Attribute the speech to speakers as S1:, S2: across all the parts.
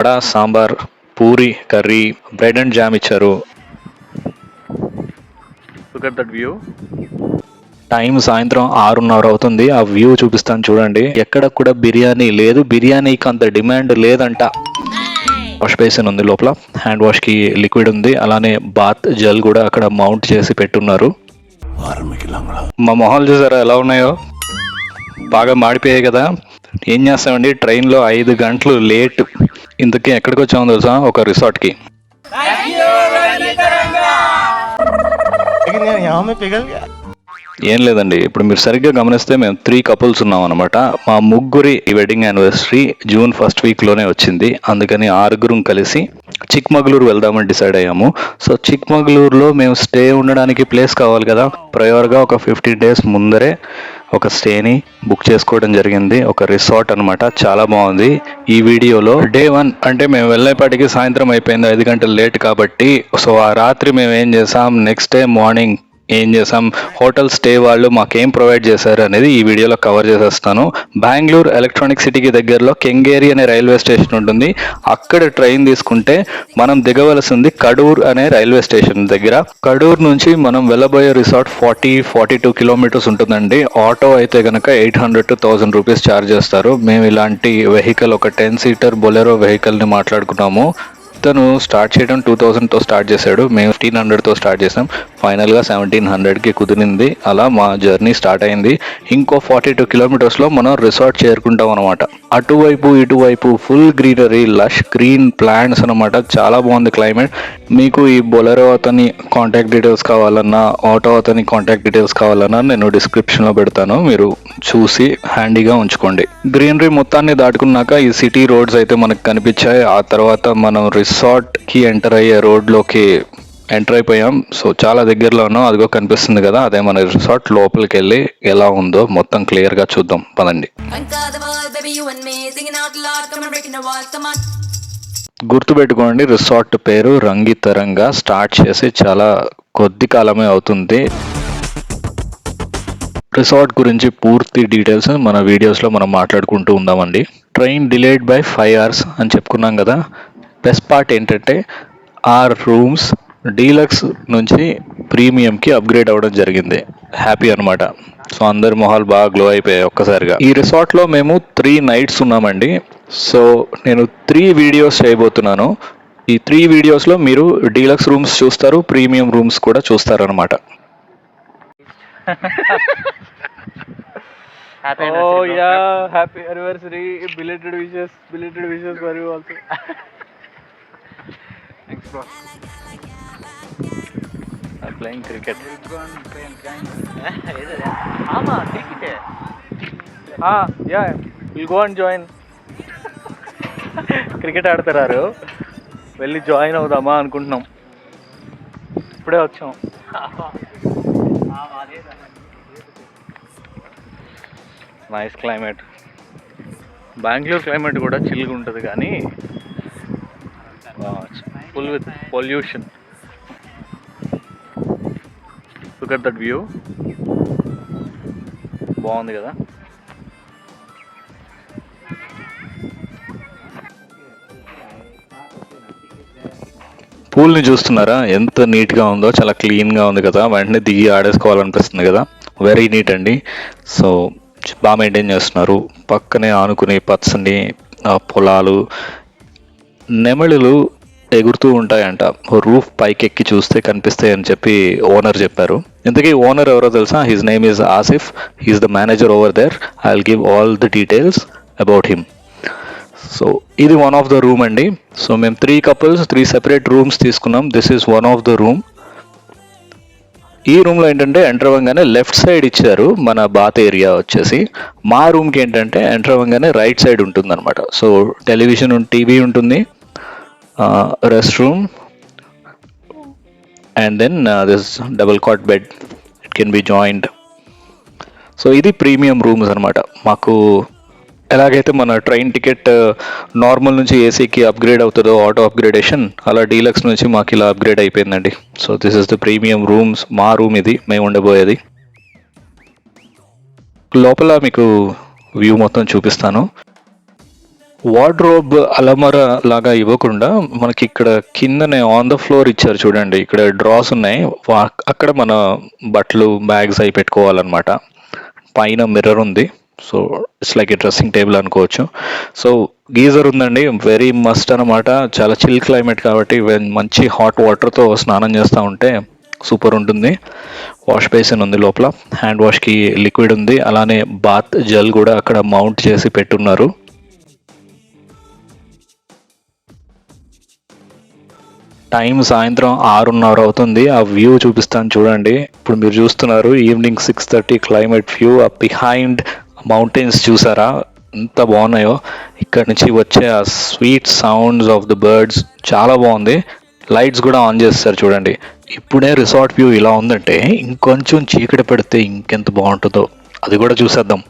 S1: Vada, sambar, puri, curry, bread and jam ఇచ్చారు.
S2: Look at that view.
S1: Time సాయంత్రం 6:30 అవుతుంది. ఆ వ్యూ చూపిస్తాను చూడండి. ఎక్కడ కూడా బిర్యానీ లేదు, బిర్యానీకి అంత డిమాండ్ లేదంట. వాష్ బేసిన్ ఉంది లోపల, హ్యాండ్ వాష్ కి లిక్విడ్ ఉంది, అలానే బాత్ జెల్ కూడా అక్కడ మౌంట్ చేసి పెట్టున్నారు. మా మొహాలు చూసారా ఎలా ఉన్నాయో, బాగా మాడిపోయాయి కదా. ఏం చేస్తామండి, ట్రైన్లో 5 గంటలు లేట్. ఇంతకీ ఎక్కడికి వచ్చామో తెలుసా? ఒక రిసార్ట్కి. ఏం లేదండి, ఇప్పుడు మీరు సరిగ్గా గమనిస్తే మేము 3 కపుల్స్ ఉన్నాం అనమాట. మా ముగ్గురి వెడ్డింగ్ యానివర్సరీ June 1st వీక్లోనే వచ్చింది. అందుకని 6 కలిసి చిక్మగళూరు వెళ్దామని డిసైడ్ అయ్యాము. సో చిక్మగళూరులో మేము స్టే ఉండడానికి ప్లేస్ కావాలి కదా. ప్రయర్గా ఒక 15 days ముందరే ఒక స్టేని బుక్ చేసుకోవడం జరిగింది. ఒక రిసార్ట్ అనమాట, చాలా బాగుంది. ఈ వీడియోలో Day 1 అంటే మేము వెళ్ళేపాటికి సాయంత్రం అయిపోయింది, 5 గంటలు లేట్ కాబట్టి. సో ఆ రాత్రి మేము ఏం చేసాం, నెక్స్ట్ డే మార్నింగ్ ఏం చేసాం, హోటల్ స్టే వాళ్ళు మాకేం ప్రొవైడ్ చేశారు అనేది ఈ వీడియోలో కవర్ చేసేస్తాను. బెంగళూరు ఎలక్ట్రానిక్ సిటీకి దగ్గరలో కెంగేరి అనే రైల్వే స్టేషన్ ఉంటుంది. అక్కడ ట్రైన్ తీసుకుంటే మనం దిగవలసింది కడూర్ అనే రైల్వే స్టేషన్ దగ్గర. కడూర్ నుంచి మనం వెళ్ళబోయే రిసార్ట్ 42 కిలోమీటర్స్ ఉంటుందండి. ఆటో అయితే కనుక 800 to 1000 రూపీస్ ఛార్జ్ చేస్తారు. మేము ఇలాంటి వెహికల్, ఒక 10 seater బొలెరో వెహికల్ని మాట్లాడుకున్నాము. తను స్టార్ట్ చేయడం 2000తో స్టార్ట్ చేశాడు, మేము 1500తో స్టార్ట్ చేసాం. ఫైనల్గా 1700కి కుదిరింది. అలా మా జర్నీ స్టార్ట్ అయింది. ఇంకో 42 కిలోమీటర్స్లో మనం రిసార్ట్ చేరుకుంటాం అనమాట. అటువైపు ఇటువైపు full greenery, lush green plants అనమాట. చాలా బాగుంది క్లైమేట్. మీకు ఈ బొలెరో అతని కాంటాక్ట్ డీటెయిల్స్ కావాలన్నా, ఆటో అతని కాంటాక్ట్ డీటెయిల్స్ కావాలన్నా నేను డిస్క్రిప్షన్లో పెడతాను, మీరు చూసి హ్యాండీగా ఉంచుకోండి. గ్రీనరీ మొత్తాన్ని దాటుకున్నాక ఈ సిటీ రోడ్స్ అయితే మనకు కనిపించాయి. ఆ తర్వాత మనం రిసార్ట్కి ఎంటర్ అయ్యే రోడ్లోకి ఎంటర్ అయిపోయాం. సో చాలా దగ్గరలో ఉన్నాం, అదిగో కనిపిస్తుంది కదా, అదే మన రిసార్ట్. లోపలికి వెళ్ళి ఎలా ఉందో మొత్తం క్లియర్గా చూద్దాం, పదండి. గుర్తుపెట్టుకోండి, రిసార్ట్ పేరు రంగితరంగా. స్టార్ట్ చేసి చాలా కొద్ది కాలమే అవుతుంది. రిసార్ట్ గురించి పూర్తి డీటెయిల్స్ మన వీడియోస్లో మనం మాట్లాడుకుంటూ ఉందామండి. ట్రైన్ డిలేడ్ బై 5 hours అని చెప్పుకున్నాం కదా. బెస్ట్ పార్ట్ ఏంటంటే ఆ రూమ్స్ డీలక్స్ నుంచి ప్రీమియంకి అప్గ్రేడ్ అవ్వడం జరిగింది. హ్యాపీ అనమాట. సో అందరి మొహాలు బాగా గ్లో అయిపోయాయి ఒక్కసారిగా. ఈ రిసార్ట్లో మేము 3 nights ఉన్నామండి. సో నేను 3 వీడియోస్ చేయబోతున్నాను. ఈ 3 వీడియోస్లో మీరు డీలక్స్ రూమ్స్ చూస్తారు, ప్రీమియం రూమ్స్ కూడా చూస్తారనమాట.
S2: Oh yeah, happy anniversary, belated wishes for you also. Thanks bro.
S1: I'm playing cricket.
S2: Ama, take it. Yeah, we'll go and join. Cricket ఆడతారు, వెళ్ళి జాయిన్ అవుదామా అనుకుంటున్నాం. ఇప్పుడే వచ్చాం. Nice climate. బెంగళూరు క్లైమేట్ కూడా చిల్గా ఉంటుంది, కానీ full with pollution. Look at that view, బాగుంది కదా.
S1: పూల్ని చూస్తున్నారా ఎంత నీట్గా ఉందో, చాలా క్లీన్గా ఉంది కదా. వెంటనే దిగి ఆడేసుకోవాలనిపిస్తుంది కదా. వెరీ నీట్ అండి. సో బాగా మెయింటైన్ చేస్తున్నారు. పక్కనే ఆనుకుని పచ్చని పొలాలు, నెమళులు ఎగురుతూ ఉంటాయంట. రూఫ్ పైకి ఎక్కి చూస్తే కనిపిస్తాయి అని చెప్పి ఓనర్ చెప్పారు. ఇంతకీ ఓనర్ ఎవరో తెలుసా? His name is Asif. He is the manager over there. I will give all the details about him. So ఇది వన్ ఆఫ్ ద రూమ్ అండి. సో మేము 3 couples 3 separate రూమ్స్ తీసుకున్నాం. This is one of the room. ఈ రూమ్లో ఏంటంటే enter అవ్వగానే left side ఇచ్చారు మన బాత్ ఏరియా వచ్చేసి. మా రూమ్కి ఏంటంటే ఎంటర్ అవ్వగానే రైట్ సైడ్ ఉంటుంది అనమాట. సో టెలివిజన్, టీవీ ఉంటుంది, rest room, and then this double cot bed. It can be joint. So ఇది ప్రీమియం రూమ్స్ అనమాట. మాకు ఎలాగైతే మన ట్రైన్ టికెట్ నార్మల్ నుంచి ఏసీకి అప్గ్రేడ్ అవుతుందో ఆటో అప్గ్రేడేషన్, అలా డీలక్స్ నుంచి మాకు ఇలా అప్గ్రేడ్ అయిపోయిందండి. So this is the premium rooms. మా రూమ్ ఇది, మేము ఉండబోయేది. లోపల మీకు వ్యూ మొత్తం చూపిస్తాను. వార్డ్రోబ్ అలమర లాగా ఇవ్వకుండా మనకి ఇక్కడ కిందనే ఆన్ ద ఫ్లోర్ ఇచ్చారు చూడండి. ఇక్కడ డ్రాస్ ఉన్నాయి. అక్కడ మన బట్టలు, బ్యాగ్స్ అవి పెట్టుకోవాలన్నమాట. పైన మిర్రర్ ఉంది. So it's like A dressing table అనుకోవచ్చు. సో గీజర్ ఉందండి, వెరీ మస్ట్ అనమాట. చాలా చిల్ క్లైమేట్ కాబట్టి మంచి హాట్ వాటర్తో స్నానం చేస్తూ ఉంటే సూపర్ ఉంటుంది. వాష్ బేసిన్ ఉంది లోపల, హ్యాండ్ వాష్కి లిక్విడ్ ఉంది, అలానే బాత్ జెల్ కూడా అక్కడ మౌంట్ చేసి పెట్టున్నారు. టైం సాయంత్రం 6:30 అవుతుంది. ఆ వ్యూ చూపిస్తాను చూడండి. ఇప్పుడు మీరు చూస్తున్నారు ఈవినింగ్ 6:30 క్లైమేట్ వ్యూ. ఆ బిహైండ్ మౌంటైన్స్ చూసారా ఎంత బాగున్నాయో. ఇక్కడ నుంచి వచ్చే ఆ sweet sounds of the birds చాలా బాగుంది. లైట్స్ కూడా ఆన్ చేస్తారు చూడండి. ఇప్పుడే రిసార్ట్ వ్యూ ఇలా ఉందంటే ఇంకొంచెం చీకటి పెడితే ఇంకెంత బాగుంటుందో అది కూడా చూసేద్దాం.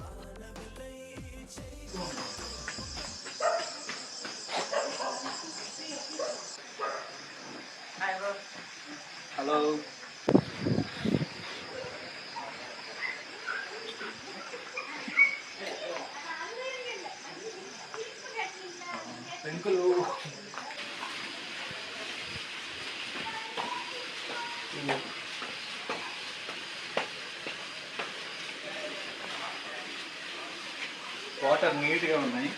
S1: హలో, పెంకులు. వాటర్ నీట్గా ఉన్నాయి.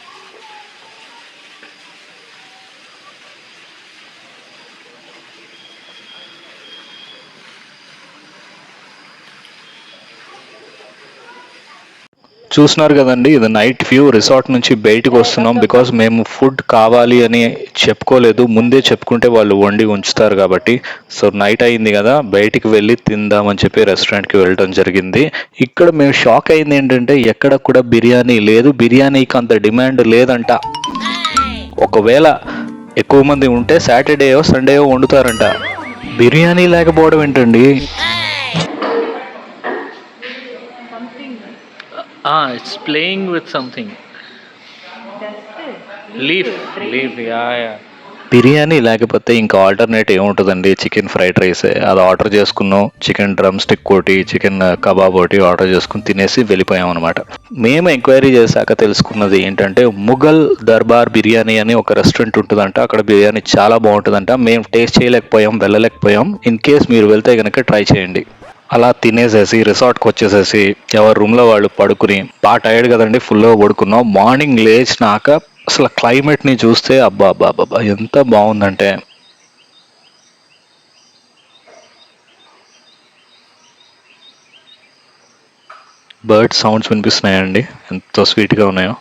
S1: చూస్తున్నారు కదండి, ఇది నైట్ వ్యూ. రిసార్ట్ నుంచి బయటకు వస్తున్నాం బికాజ్ మేము ఫుడ్ కావాలి అని చెప్పుకోలేదు. ముందే చెప్పుకుంటే వాళ్ళు వండి ఉంచుతారు కాబట్టి. సో నైట్ అయింది కదా, బయటికి వెళ్ళి తిందామని చెప్పి రెస్టారెంట్కి వెళ్ళడం జరిగింది. ఇక్కడ మేము షాక్ అయింది ఏంటంటే ఎక్కడ కూడా బిర్యానీ లేదు. బిర్యానీకి అంత డిమాండ్ లేదంట. ఒకవేళ ఎక్కువ మంది ఉంటే సాటర్డేయో సండేయో వండుతారంట. బిర్యానీ లేకపోవడం ఏంటండి? It's playing with something. Leaf, yeah. Biryani లేకపోతే ఇంకా ఆల్టర్నేట్ ఏముంటుందండి? చికెన్ ఫ్రైడ్ రైస్ అది ఆర్డర్ చేసుకున్నాం. చికెన్ డ్రమ్ స్టిక్ ఒకటి, చికెన్ కబాబ్ ఒకటి ఆర్డర్ చేసుకుని తినేసి వెళ్ళిపోయాం అనమాట. మేము ఎంక్వైరీ చేశాక తెలుసుకున్నది ఏంటంటే ముఘల్ దర్బార్ బిర్యానీ అని ఒక రెస్టారెంట్ ఉంటుందంట. అక్కడ బిర్యానీ చాలా బాగుంటుందంట. మేము టేస్ట్ చేయలేకపోయాం, వెళ్ళలేకపోయాం. ఇన్ కేస్ మీరు వెళ్తే కనుక ట్రై చేయండి. అలా తినేసేసి రిసార్ట్కి వచ్చేసేసి ఎవరి రూమ్లో వాళ్ళు పడుకుని, బాగా టైర్డ్ కదండి, ఫుల్గా పడుకున్నాం. మార్నింగ్ లేచినాక అసలు క్లైమేట్ని చూస్తే అబ్బా అబ్బా అబ్బా ఎంత బాగుందంటే, బర్డ్ సౌండ్స్ వినిపిస్తున్నాయండి, ఎంతో స్వీట్గా ఉన్నాయో.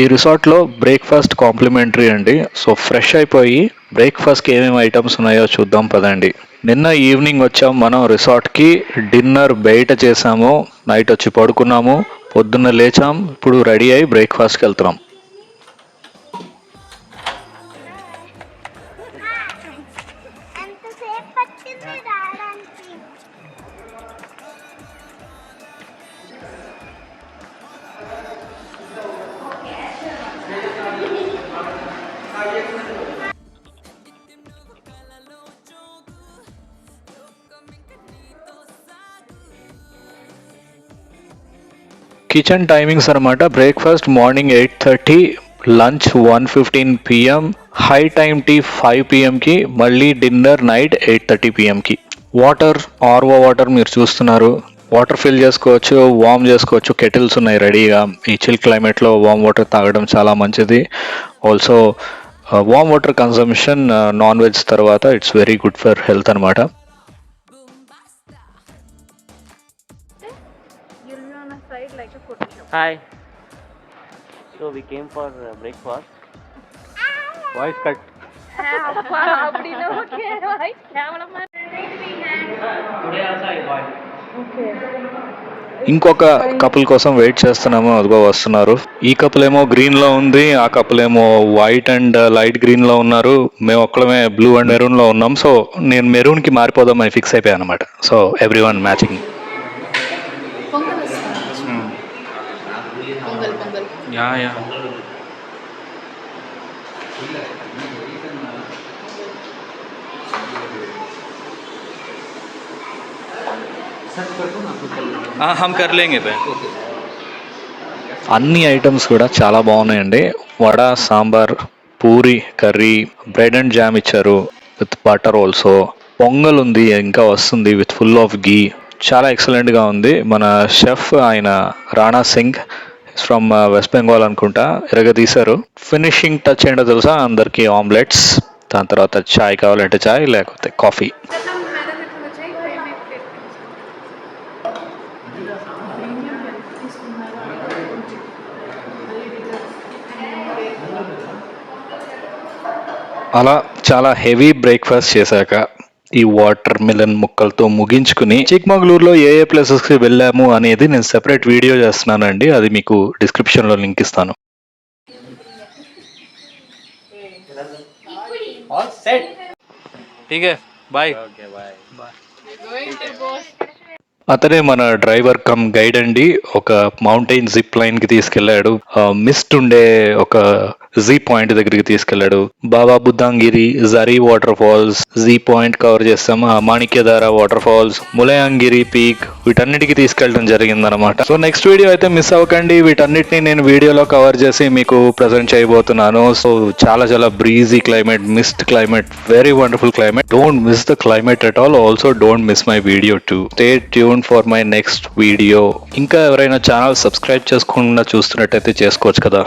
S1: ఈ రిసార్ట్లో బ్రేక్ఫాస్ట్ కాంప్లిమెంటరీ అండి. సో ఫ్రెష్ అయిపోయి బ్రేక్ఫాస్ట్కి ఏమేమి ఐటమ్స్ ఉన్నాయో చూద్దాం పదండి. నిన్న ఈవినింగ్ వచ్చాం మనం రిసార్ట్కి. డిన్నర్ బయట చేసాము, నైట్ వచ్చి పడుకున్నాము, పొద్దున్న లేచాం, ఇప్పుడు రెడీ అయ్యి బ్రేక్ఫాస్ట్కి వెళ్తున్నాం. కిచెన్ టైమింగ్స్ అనమాట. Breakfast morning 8:30, lunch 1:15 PM, high time tea 5 PMకి, మళ్ళీ డిన్నర్ నైట్ 8:30 PMకి. వాటర్, ఆర్ఓ వాటర్ మీరు చూస్తున్నారు. వాటర్ ఫిల్ చేసుకోవచ్చు, వార్మ్ చేసుకోవచ్చు, కెటిల్స్ ఉన్నాయి రెడీగా. ఈ చిల్ క్లైమేట్లో వార్మ్ వాటర్ తాగడం చాలా మంచిది. Also warm water consumption non veg తర్వాత it's very good for health అనమాట.
S3: Hi. So we came for breakfast.
S2: Voice cut.
S3: Today also I bought.
S1: ఇంకొక కపుల్ కోసం వెయిట్ చేస్తున్నాము, అదిగో వస్తున్నారు. ఈ కపుల్ ఏమో గ్రీన్ లో ఉంది, ఆ కపుల్ ఏమో వైట్ అండ్ లైట్ గ్రీన్ లో ఉన్నారు. మేము ఒక్కడమే బ్లూ అండ్ మెరూన్ లో ఉన్నాం. సో నేను మెరూన్ కి మారిపోదామని ఫిక్స్ అయిపోయాను అనమాట. So everyone matching.
S2: Yeah yeah. హమ్ కర్ లేంగే బే.
S1: అన్ని ఐటమ్స్ కూడా చాలా బాగున్నాయండి. Vada, sambar, puri, curry, bread and jam ఇచ్చారు విత్ బటర్ ఆల్సో. పొంగల్ ఉంది, ఇంకా వస్తుంది విత్ ఫుల్ ఆఫ్ గీ. చాలా ఎక్సలెంట్ గా ఉంది. మన షెఫ్ ఆయన రాణా సింగ్ ఫ్రమ్ వెస్ట్ బెంగాల్ అనుకుంటా, ఎరగదీశారు. ఫినిషింగ్ టచ్ ఏంటో తెలుసా అందరికి? ఆమ్లెట్స్, దాని తర్వాత చాయ్ కావాలంటే చాయ్, లేకపోతే కాఫీ. అలా చాలా హెవీ బ్రేక్ఫాస్ట్ చేశాక ఈ వాటర్ మిలన్ ముక్కలతో ముగించుకుని చిక్మగళూరులో ఏ ఏ ప్లేసెస్కి వెళ్ళాము అనేది నేను సెపరేట్ వీడియో చేస్తున్నానండి. అది మీకు డిస్క్రిప్షన్లో లింక్ ఇస్తాను.
S3: All set.
S2: ठीक है, बाय.
S3: Okay, bye.
S1: అతనే మన డ్రైవర్ కమ్ గైడ్ అండి. ఒక మౌంటైన్ జిప్ లైన్ కి తీసుకెళ్లాడు. మిస్ట్ ఉండే ఒక జీ పాయింట్ దగ్గరికి తీసుకెళ్లాడు. Baba Budangiri, Jhari waterfalls, G point cover చేస్తాం. Manikyadhara waterfalls, Mullayanagiri peak, వీటన్నిటికి తీసుకెళ్ళడం జరిగింది అనమాట. సో నెక్స్ట్ వీడియో అయితే మిస్ అవ్వకండి. వీటన్నిటిని నేను వీడియోలో కవర్ చేసి మీకు ప్రజెంట్ చేయబోతున్నాను. సో చాలా చాలా breezy climate, mist climate, very wonderful climate. Don't miss the climate at all. Also don't miss my video too. Stay tune for my next video. ఇంకా ఎవరైనా ఛానల్ సబ్స్క్రైబ్ చేసుకోకుండా చూస్తున్నట్టయితే చేసుకోవచ్చు కదా.